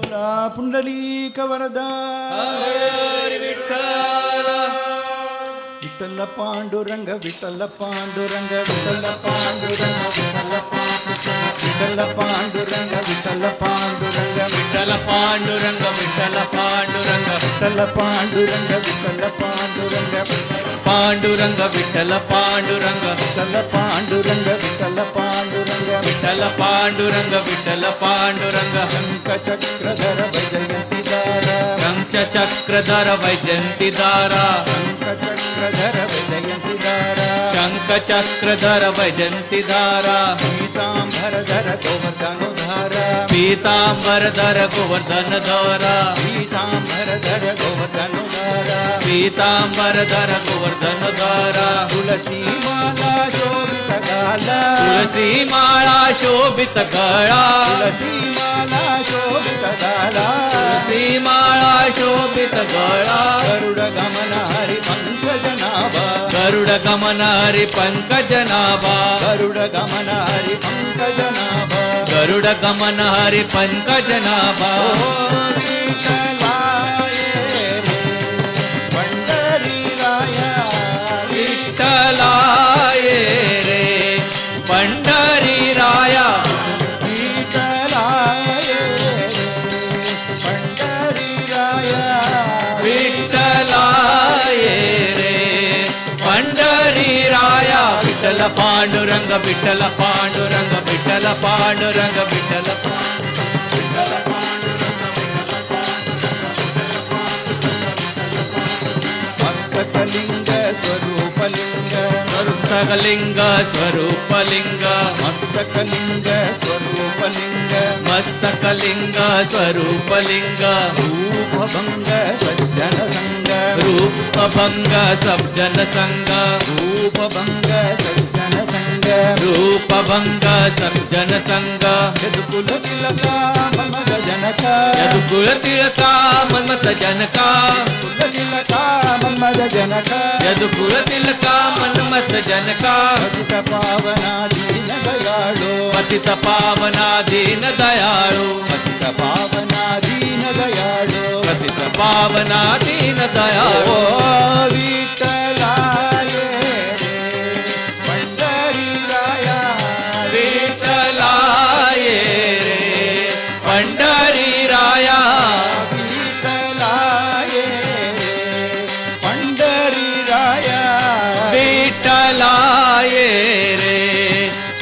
पुंडलीक वरदा हरी विठ्ठल विठ्ठल पांडुरंग विठ्ठल पांडुरंग विठ्ठल पांडुरंग विठ्ठल पांडुरंग विठ्ठल पांडुरंग विठ्ठल पांडुरंग विठ्ठल पांडुरंग विठ्ठल पांडुरंग विठ्ठल पांडुरंग पांडुरंग विठ्ठल पांडुरंग विठ्ठल पांडुरंग विठ्ठल पांडुरंग विठ्ठल पांडुरंग विठ्ठल पांडुरंग शंखचक्रधर वैजयंतीदार शंखचक्रधर वैजयंतीदार शंखचक्रधर वैजयंतीदार शंखचक्रधर वैजयंतीदार पीतांबरधर गोवर्धनोद्धार पीतांबरधर गोवर्धनधर पीतांबरधर गोवर्धनोद्धार पीतांबरधर गोवर्धनधर तुलसी माला शोभित गाला तुळसी माळा शोभित गळा तुलसी माला शोभित गाला तुळसी माळा शोभित गळा गरुड गमन हरि पंकज नाभा गरुड गमन हरी पंकज नाभा गरुड गमन हरि पंकज नाभा गरुड गमन हरी पंकज नाभा विठ्ठलाय रे पंढरी राया विठ्ठलाय रे पंढरी राया विठ्ठलाय रे पंढरी राया विठ्ठलाय रे पंढरी राया विठ्ठल पांडुरंग विठ्ठल पांडुरंग विठ्ठल पांडुरंग विठ्ठल मस्तकलिंग स्वरूपलिंग मस्तकलिंग स्वरूपलिंग मस्तकलिंग स्वरूपलिंग मस्तकलिंग स्वरूपलिंग रूपभंग सज्जन संग रूपभंग सज्जन संग रूपभंग सज्जन संग रूपभंग सज्जन संग यदुकुल तिलका मन्मथ जनका यदुकुल तिलका मन्मथ जनका कुल तिलका मन्मथ जनका यदुकुल तिलका मन्मथ जनका पतित पावना दीन दयाळो पतित पावना दीन दयाळु पतित पावना दीन दयाळो पतित पावना दीन दयाळु विठ्ठलाय रे पंढरी राया विठ्ठलाय रे पंढरी राया विठ्ठलाय रे पंढरी राया विठ्ठलाय रे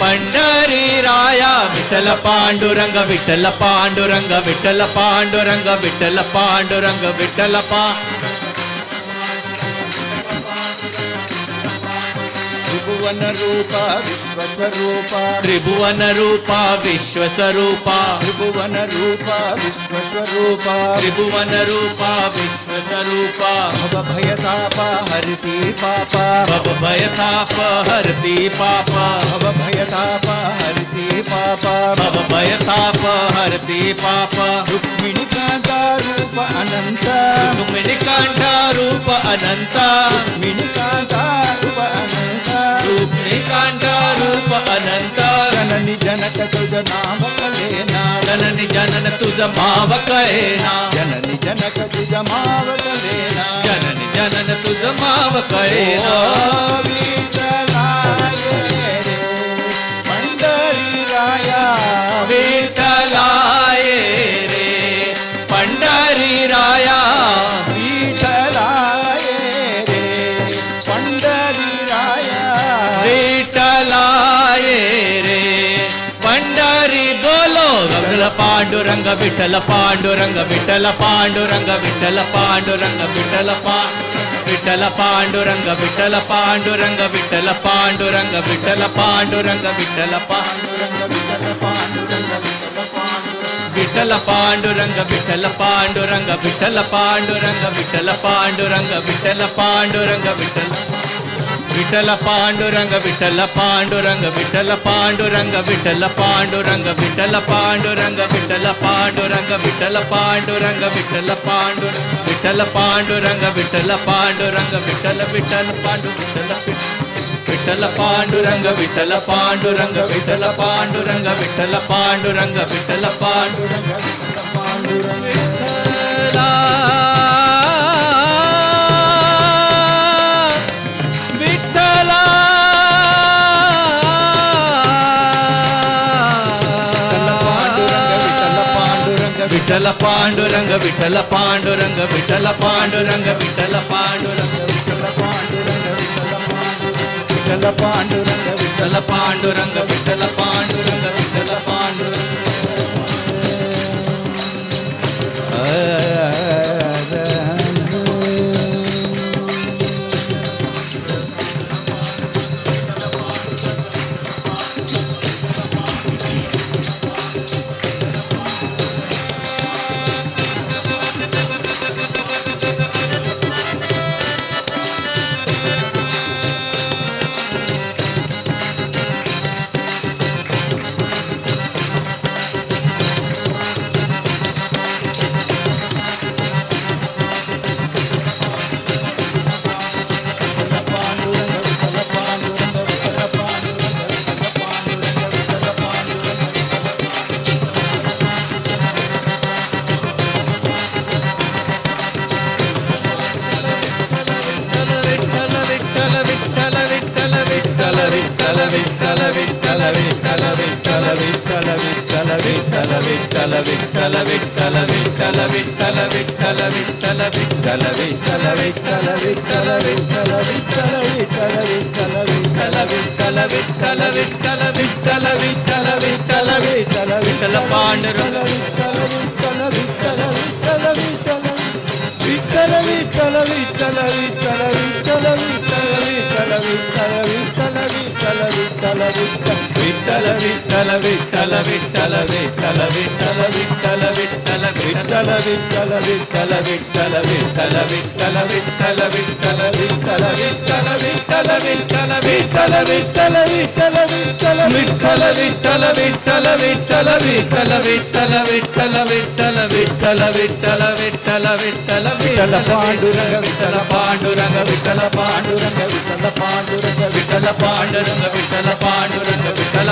पंढरी राया विठ्ठल पांडुरंग विठ्ठल पांडुरंग विठ्ठल पांडुरंग विठ्ठल पांडुरंग विठ्ठल त्रिभुवन रूपा विश्वस्वरूपा त्रिभुवन रूपा विश्वस्वरूपा त्रिभुवन रूपा विश्वस्वरूपा त्रिभुवन रूपा विश्वस्वरूपा भव भयतापा हरति पापा भव भयताप हरति पापा भव भयतापा हरति पापा भव भयताप हरति पापा रुक्मिणी कांता रूप अनंत रुक्मिणी कांठ रूप अनंत रुक्मिणी कांता रूप अनंत रुक्मिणी कांठ रूप अनंत जननी जनक तुझ नाम कलेना जननी जनन तुझ माव कळेना जननी जनक तुझ माव कलेना जननी जनन तुझ माव कळेना विठ्ठलाय रे पंढरी राया विठ्ठलाय रे पंढरी राया विठ्ठलाय रे पंढरी राया विठ्ठलाय रे पंढरी बोलो विठ्ठल पांडुरंग विठ्ठल पांडुरंग विठ्ठल पांडुरंग विठ्ठल पांडुरंग विठ्ठल विठ्ठल पांडुरंग विठ्ठल पांडुरंग विठ्ठल पांडुरंग विठ्ठल पांडुरंग विठ्ठल विठ्ठल पांडुरंग विठ्ठल पांडुरंग विठ्ठल पांडुरंग विठ्ठल पांडुरंग विठ्ठल पांडुरंग विठ्ठल विठ्ठल पांडुरंग विठ्ठल पांडुरंग विठ्ठल पांडुरंग विठ्ठल पांडुरंग विठ्ठल पांडुरंग विठ्ठल पांडुरंग विठ्ठल पांडुरंग विठ्ठल पांडुरंग विठ्ठल पांडुरंग विठ्ठल पांडुरंग विठ्ठल विठ्ठल पांडु विठ्ठल पांडुरंग विठ्ठल पांडुरंग विठ्ठल पांडुरंग विठ्ठल पांडुरंग विठ्ठल पांडुरंग पांडुरंग విఠల పాండురంగ విఠల పాండురంగ విఠల పాండురంగ విఠల పాండురంగ విఠల పాండురంగ విఠల పాండురంగ విఠల పాండురంగ విఠల పాండురంగ విఠల పాండురంగ విఠల పాండురంగ విఠల పాండురంగ విఠల పాండురంగ విఠల